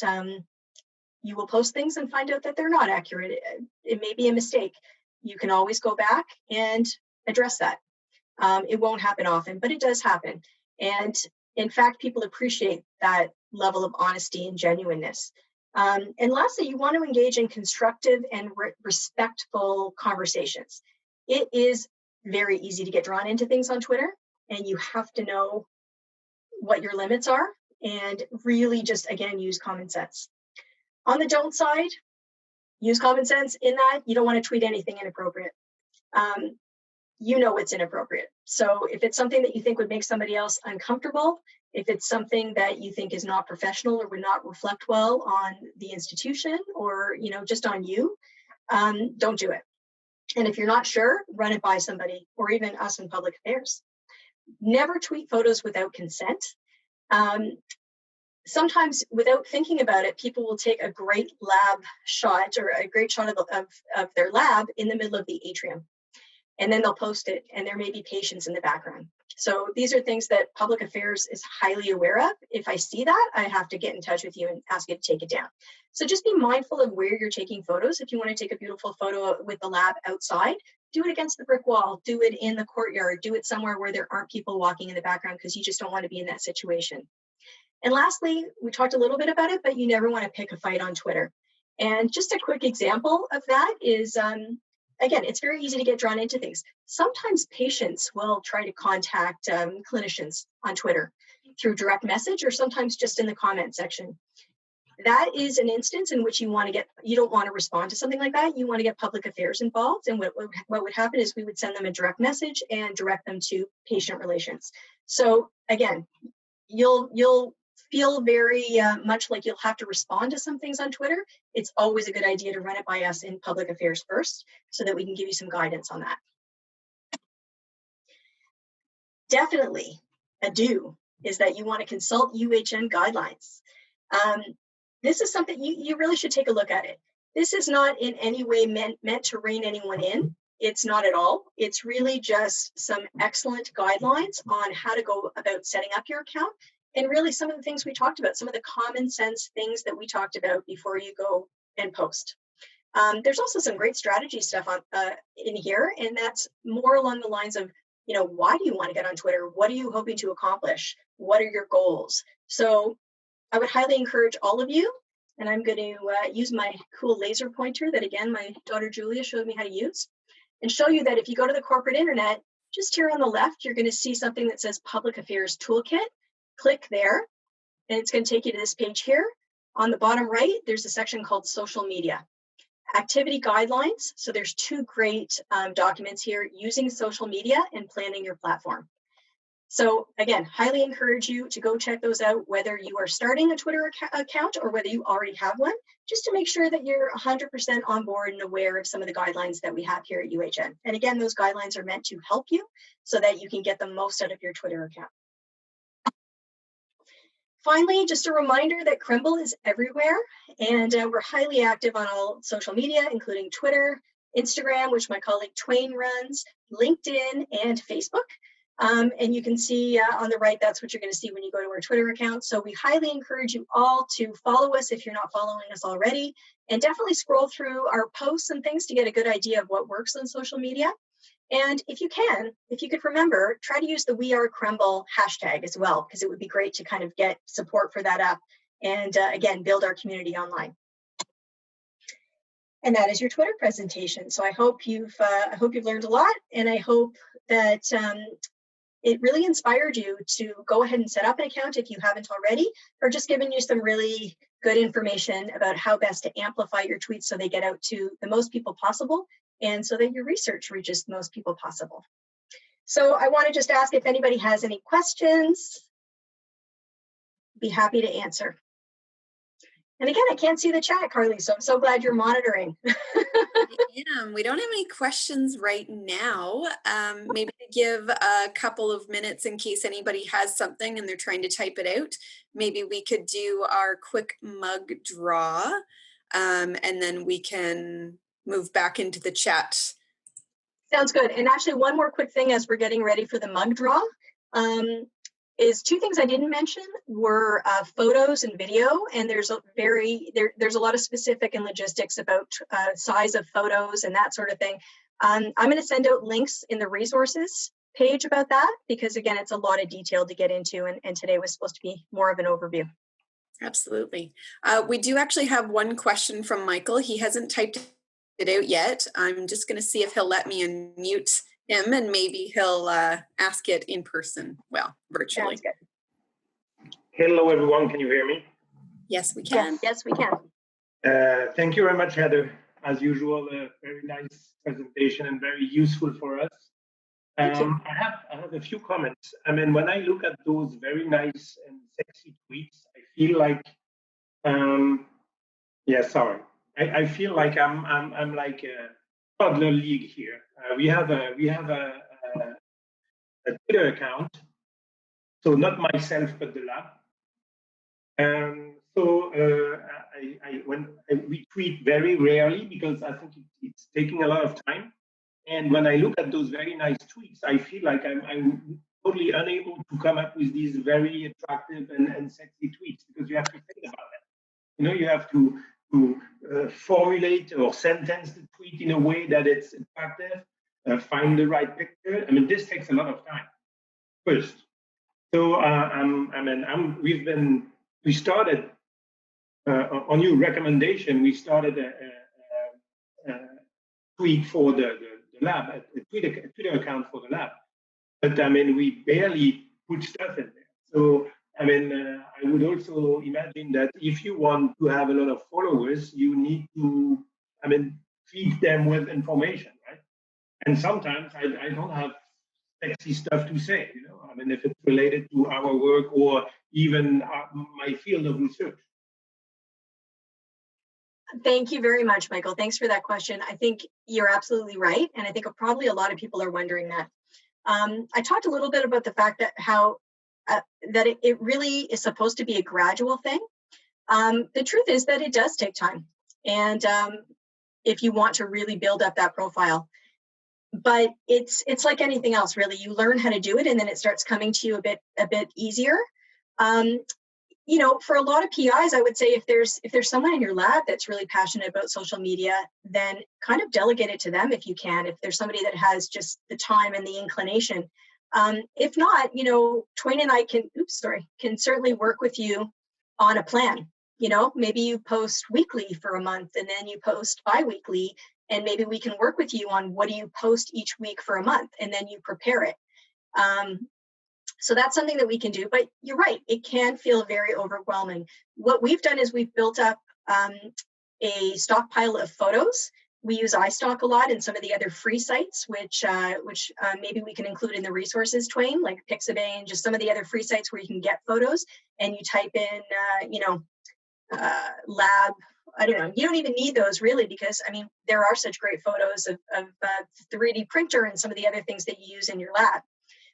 you will post things and find out that they're not accurate. It may be a mistake. You can always go back and address that. It won't happen often, but it does happen. And in fact, people appreciate that level of honesty and genuineness. And lastly, you want to engage in constructive and respectful conversations. It is very easy to get drawn into things on Twitter, and you have to know what your limits are and really just, again, use common sense. On the don't side, use common sense in that you don't want to tweet anything inappropriate. You know it's inappropriate. So if it's something that you think would make somebody else uncomfortable, if it's something that you think is not professional or would not reflect well on the institution or just on you, don't do it. And if you're not sure, run it by somebody or even us in public affairs. Never tweet photos without consent. Sometimes without thinking about it, people will take a great lab shot or a great shot of their lab in the middle of the atrium. And then they'll post it, and there may be patients in the background. So these are things that public affairs is highly aware of. If I see that, I have to get in touch with you and ask you to take it down. So just be mindful of where you're taking photos. If you want to take a beautiful photo with the lab outside, do it against the brick wall, do it in the courtyard, do it somewhere where there aren't people walking in the background because you just don't want to be in that situation. And lastly, we talked a little bit about it, but you never want to pick a fight on Twitter. And just a quick example of that is, again, it's very easy to get drawn into things. Sometimes patients will try to contact clinicians on Twitter through direct message or sometimes just in the comment section. That is an instance in which you don't want to respond to something like that. You want to get public affairs involved. And what would happen is we would send them a direct message and direct them to patient relations. So again, you'll feel very much like you'll have to respond to some things on Twitter. It's always a good idea to run it by us in public affairs first so that we can give you some guidance on that. Definitely a do is that you want to consult UHN guidelines. This is something you really should take a look at it. This is not in any way meant to rein anyone in. It's not at all. It's really just some excellent guidelines on how to go about setting up your account. And really some of the things we talked about, some of the common sense things that we talked about before you go and post. There's also some great strategy stuff in here, and that's more along the lines of, why do you want to get on Twitter? What are you hoping to accomplish? What are your goals? So I would highly encourage all of you, and I'm going to use my cool laser pointer that, again, my daughter Julia showed me how to use, and show you that if you go to the corporate internet, just here on the left, you're going to see something that says Public Affairs Toolkit. Click there, and it's going to take you to this page here. On the bottom right, there's a section called Social Media. Activity Guidelines. So there's two great documents here, using social media and planning your platform. So again, highly encourage you to go check those out, whether you are starting a Twitter account or whether you already have one, just to make sure that you're 100% on board and aware of some of the guidelines that we have here at UHN. And again, those guidelines are meant to help you so that you can get the most out of your Twitter account. Finally, just a reminder that Krembil is everywhere, and we're highly active on all social media, including Twitter, Instagram, which my colleague Twain runs, LinkedIn, and Facebook. And you can see on the right, that's what you're going to see when you go to our Twitter account. So we highly encourage you all to follow us if you're not following us already, and definitely scroll through our posts and things to get a good idea of what works on social media. And if you could remember, try to use the We Are Krembil hashtag as well, because it would be great to kind of get support for that up and again, build our community online. And that is your Twitter presentation. So I hope you've learned a lot, and I hope that it really inspired you to go ahead and set up an account if you haven't already, or just given you some really good information about how best to amplify your tweets so they get out to the most people possible, and so that your research reaches the most people possible. So I want to just ask if anybody has any questions. Be happy to answer. And again, I can't see the chat, Carly, so I'm so glad you're monitoring. We don't have any questions right now. Maybe to give a couple of minutes in case anybody has something and they're trying to type it out. Maybe we could do our quick mug draw, and then we can move back into the chat. Sounds good. And actually, one more quick thing as we're getting ready for the mug draw. Is two things I didn't mention were photos and video, and there's a lot of specific and logistics about size of photos and that sort of thing. I'm going to send out links in the resources page about that, because again, it's a lot of detail to get into, and today was supposed to be more of an overview. Absolutely. We do actually have one question from Michael. He hasn't typed it out yet. I'm just going to see if he'll let me unmute him, and maybe he'll ask it in person, well, virtually. Sounds good. Hello, everyone. Can you hear me? Yes, we can. Yes, we can. Thank you very much, Heather. As usual, a very nice presentation and very useful for us. I have a few comments. I mean, when I look at those very nice and sexy tweets, I feel like, I feel like I'm like a toddler league here. We have a Twitter account, so not myself but the lab. We tweet very rarely because I think it's taking a lot of time. And when I look at those very nice tweets, I feel like I'm totally unable to come up with these very attractive and sexy tweets, because you have to think about that. You know, you have to formulate or sentence the tweet in a way that it's attractive, find the right picture. I mean, this takes a lot of time first. So we started on your recommendation. We started a tweet for the lab, a Twitter account for the lab. But I mean, we barely put stuff in there. So I mean, I would also imagine that if you want to have a lot of followers, you need to, I mean, feed them with information, right? And sometimes I don't have sexy stuff to say, you know. I mean, if it's related to our work or even my field of research. Thank you very much, Michael. Thanks for that question. I think you're absolutely right, and I think probably a lot of people are wondering that. I talked a little bit about the fact that that it really is supposed to be a gradual thing. The truth is that it does take time, and if you want to really build up that profile, but it's like anything else, really. You learn how to do it, and then it starts coming to you a bit easier. You know, for a lot of PIs, I would say if there's someone in your lab that's really passionate about social media, then kind of delegate it to them if you can. If there's somebody that has just the time and the inclination. If not, you know, Twain and I can certainly work with you on a plan. You know, maybe you post weekly for a month, and then you post bi-weekly, and maybe we can work with you on what do you post each week for a month, and then you prepare it. So that's something that we can do, but you're right, it can feel very overwhelming. What we've done is we've built up a stockpile of photos. We use iStock a lot and some of the other free sites, which maybe we can include in the resources, Twain, like Pixabay and just some of the other free sites where you can get photos, and you type in, lab. I don't know, you don't even need those really, because I mean, there are such great photos of 3D printer and some of the other things that you use in your lab.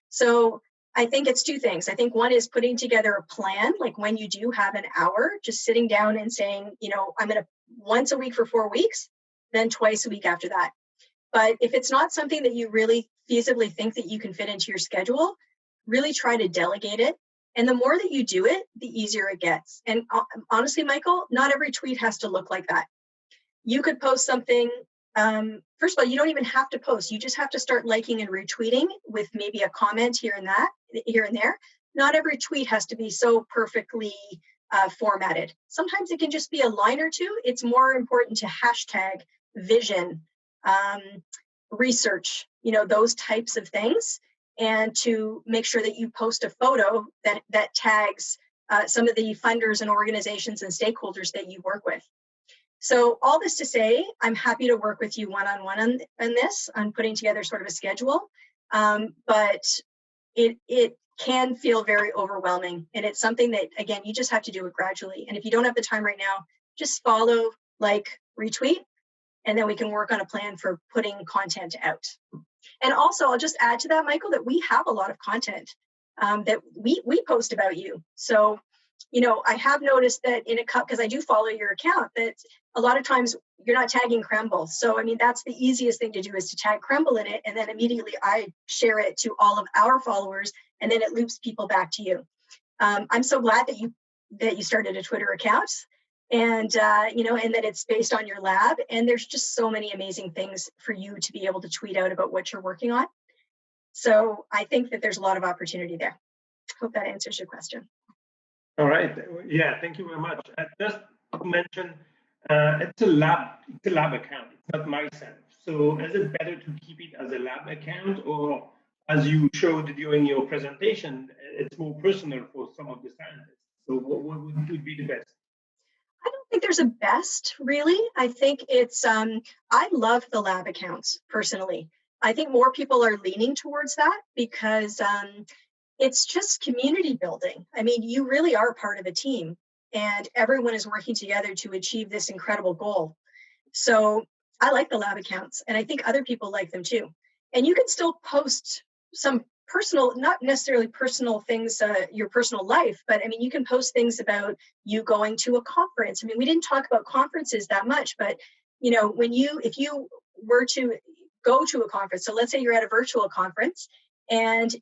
So I think it's two things. I think one is putting together a plan, like when you do have an hour, just sitting down and saying, you know, I'm going to once a week for 4 weeks, then twice a week after that. But if it's not something that you really feasibly think that you can fit into your schedule, really try to delegate it. And the more that you do it, the easier it gets. And honestly, Michael, not every tweet has to look like that. You could post something. First of all, you don't even have to post. You just have to start liking and retweeting with maybe a comment here and there. Not every tweet has to be so perfectly formatted. Sometimes it can just be a line or two. It's more important to hashtag, vision, research, those types of things, and to make sure that you post a photo that tags some of the funders and organizations and stakeholders that you work with. So all this to say, I'm happy to work with you one-on-one on this, on putting together sort of a schedule, but it can feel very overwhelming. And it's something that, again, you just have to do it gradually. And if you don't have the time right now, just follow, like, retweet, and then we can work on a plan for putting content out. And also, I'll just add to that, Michael, that we have a lot of content that we post about you. So, I have noticed that because I do follow your account, that a lot of times you're not tagging Krembil. So, I mean, that's the easiest thing to do, is to tag Krembil in it. And then immediately I share it to all of our followers, and then it loops people back to you. I'm so glad that you started a Twitter account, and, and that it's based on your lab. And there's just so many amazing things for you to be able to tweet out about what you're working on. So I think that there's a lot of opportunity there. Hope that answers your question. All right. Yeah, thank you very much. Just to mention, it's a lab account. It's not myself. So is it better to keep it as a lab account, or as you showed during your presentation, it's more personal for some of the scientists? So what would be the best? I don't think there's a best, really. I think it's, I love the lab accounts personally. I think more people are leaning towards that because it's just community building. I mean, you really are part of a team, and everyone is working together to achieve this incredible goal. So I like the lab accounts, and I think other people like them too. And you can still post some personal, not necessarily personal things, your personal life, but I mean, you can post things about you going to a conference. I mean, we didn't talk about conferences that much, but if you were to go to a conference, so let's say you're at a virtual conference, and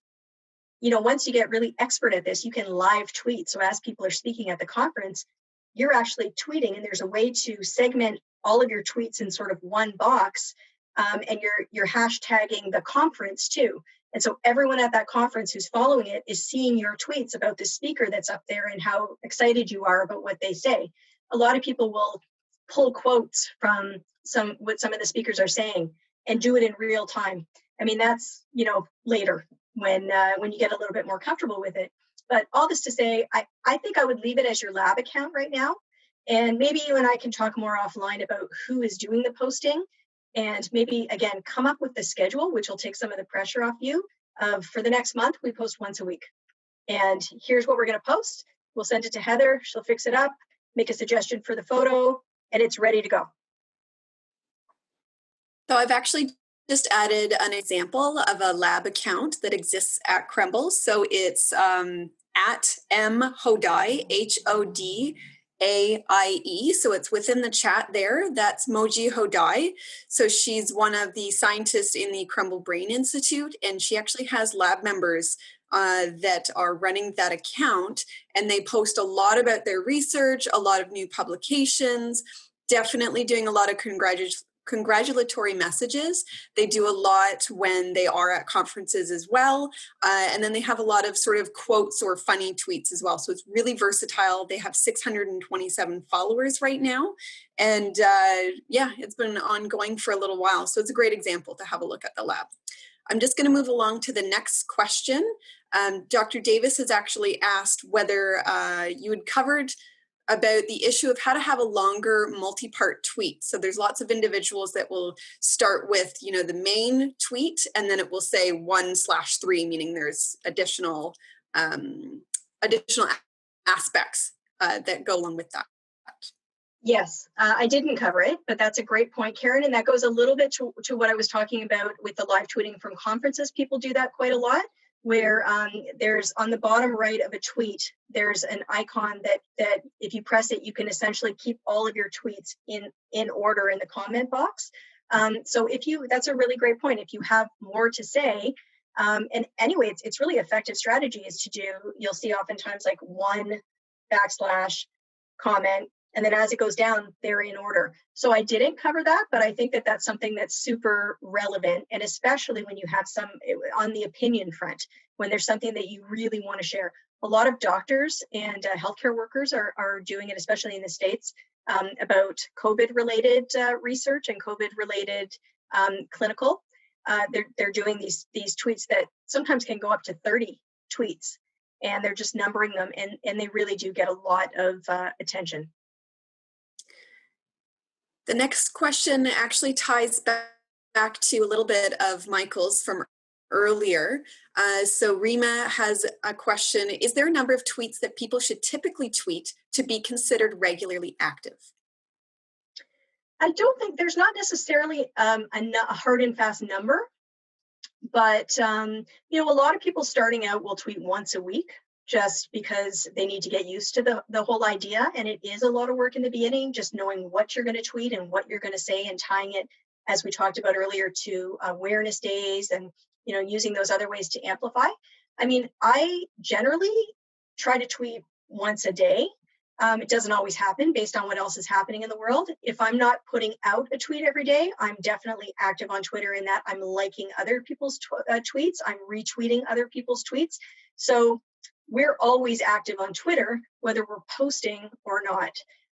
once you get really expert at this, you can live tweet. So as people are speaking at the conference, you're actually tweeting, and there's a way to segment all of your tweets in sort of one box, and you're hashtagging the conference too. And so everyone at that conference who's following it is seeing your tweets about the speaker that's up there and how excited you are about what they say. A lot of people will pull quotes from what some of the speakers are saying and do it in real time. I mean, that's, later when you get a little bit more comfortable with it. But all this to say, I think I would leave it as your lab account right now. And maybe you and I can talk more offline about who is doing the posting, and maybe, again, come up with the schedule, which will take some of the pressure off you. For the next month, we post once a week. And here's what we're going to post. We'll send it to Heather. She'll fix it up, make a suggestion for the photo, and it's ready to go. So I've actually just added an example of a lab account that exists at Krembil. So it's at mhodai, HODAIE. So it's within the chat there. That's Moji Hodai. So she's one of the scientists in the Krembil Brain Institute, and she actually has lab members that are running that account, and they post a lot about their research, a lot of new publications, definitely doing a lot of congratulatory messages. They do a lot when they are at conferences as well. And then they have a lot of sort of quotes or funny tweets as well. So it's really versatile. They have 627 followers right now. And it's been ongoing for a little while. So it's a great example to have a look at the lab. I'm just going to move along to the next question. Dr. Davis has actually asked whether you had covered about the issue of how to have a longer multi-part tweet. So there's lots of individuals that will start with, the main tweet, and then it will say 1/3, meaning there's additional aspects that go along with that. Yes, I didn't cover it, but that's a great point, Karen. And that goes a little bit to what I was talking about with the live tweeting from conferences. People do that quite a lot, where there's on the bottom right of a tweet, there's an icon that if you press it, you can essentially keep all of your tweets in order in the comment box. So that's a really great point. If you have more to say, and anyway, it's really effective strategy is to do, you'll see oftentimes like 1 backslash comment, and then as it goes down, they're in order. So I didn't cover that, but I think that that's something that's super relevant, and especially when you have some on the opinion front, when there's something that you really want to share. A lot of doctors and healthcare workers are doing it, especially in the States, about COVID-related research and COVID-related clinical. They're doing these tweets that sometimes can go up to 30 tweets, and they're just numbering them, and they really do get a lot of attention. The next question actually ties back to a little bit of Michael's from earlier. So Rima has a question. Is there a number of tweets that people should typically tweet to be considered regularly active? I don't think there's not necessarily a hard and fast number, but a lot of people starting out will tweet once a week just because they need to get used to the whole idea. And it is a lot of work in the beginning, just knowing what you're going to tweet and what you're going to say, and tying it, as we talked about earlier, to awareness days and using those other ways to amplify. I mean, I generally try to tweet once a day. It doesn't always happen based on what else is happening in the world. If I'm not putting out a tweet every day, I'm definitely active on Twitter in that I'm liking other people's tweets. I'm retweeting other people's tweets. So we're always active on Twitter, whether we're posting or not.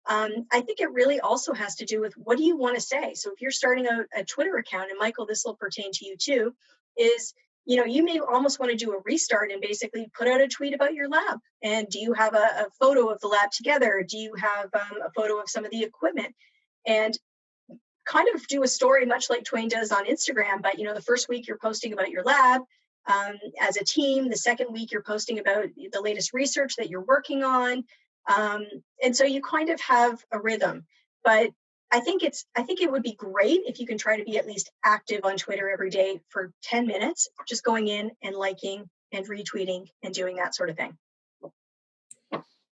I think it really also has to do with what do you want to say? So if you're starting a Twitter account, and Michael, this will pertain to you too, is you may almost want to do a restart and basically put out a tweet about your lab. And do you have a photo of the lab together? Do you have a photo of some of the equipment? And kind of do a story much like Twain does on Instagram. But the first week you're posting about your lab as a team. The second week you're posting about the latest research that you're working on. And so you kind of have a rhythm. But I think it would be great if you can try to be at least active on Twitter every day for 10 minutes, just going in and liking and retweeting and doing that sort of thing.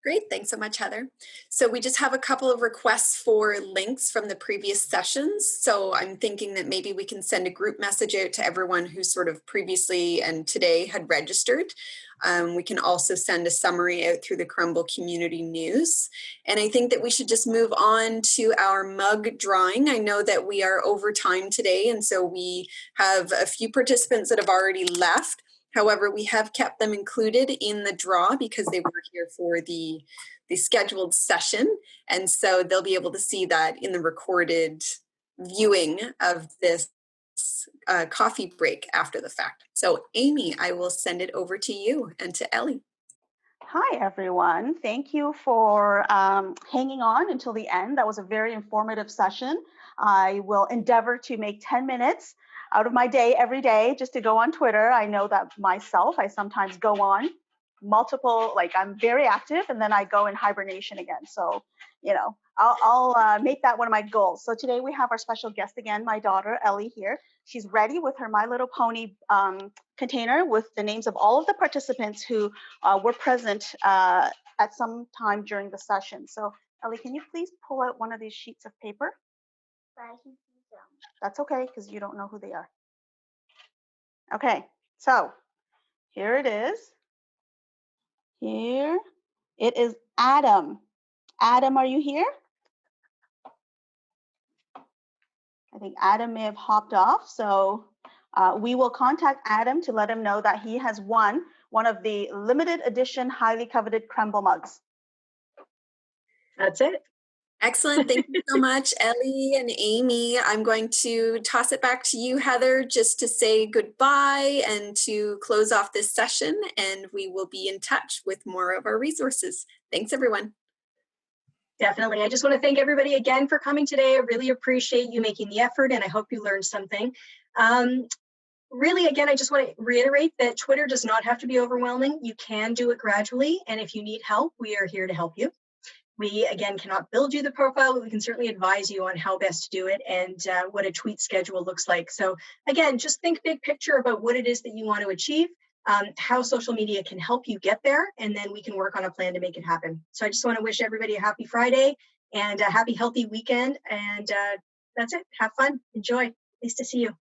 Great, thanks so much, Heather. So we just have a couple of requests for links from the previous sessions. So I'm thinking that maybe we can send a group message out to everyone who sort of previously and today had registered. We can also send a summary out through the Krembil community news. And I think that we should just move on to our mug drawing. I know that we are over time today, and so we have a few participants that have already left. However, we have kept them included in the draw because they were here for the scheduled session. And so they'll be able to see that in the recorded viewing of this coffee break after the fact. So Amy, I will send it over to you and to Ellie. Hi, everyone. Thank you for hanging on until the end. That was a very informative session. I will endeavor to make 10 minutes out of my day every day just to go on Twitter. I know that myself, I sometimes go on multiple, I'm very active and then I go in hibernation again. So, I'll make that one of my goals. So today we have our special guest again, my daughter, Ellie here. She's ready with her My Little Pony container with the names of all of the participants who were present at some time during the session. So Ellie, can you please pull out one of these sheets of paper? That's okay, because you don't know who they are. Okay, so here it is. Here it is Adam. Adam, are you here? I think Adam may have hopped off, so we will contact Adam to let him know that he has won one of the limited edition, highly coveted Krembil mugs. That's it. Excellent. Thank you so much, Ellie and Amy. I'm going to toss it back to you, Heather, just to say goodbye and to close off this session, and we will be in touch with more of our resources. Thanks, everyone. Definitely. I just want to thank everybody again for coming today. I really appreciate you making the effort, and I hope you learned something. Really, again, I just want to reiterate that Twitter does not have to be overwhelming. You can do it gradually, and if you need help, we are here to help you. We, again, cannot build you the profile, but we can certainly advise you on how best to do it and what a tweet schedule looks like. So again, just think big picture about what it is that you want to achieve, how social media can help you get there, and then we can work on a plan to make it happen. So I just want to wish everybody a happy Friday and a happy, healthy weekend. And That's it. Have fun. Enjoy. Nice to see you.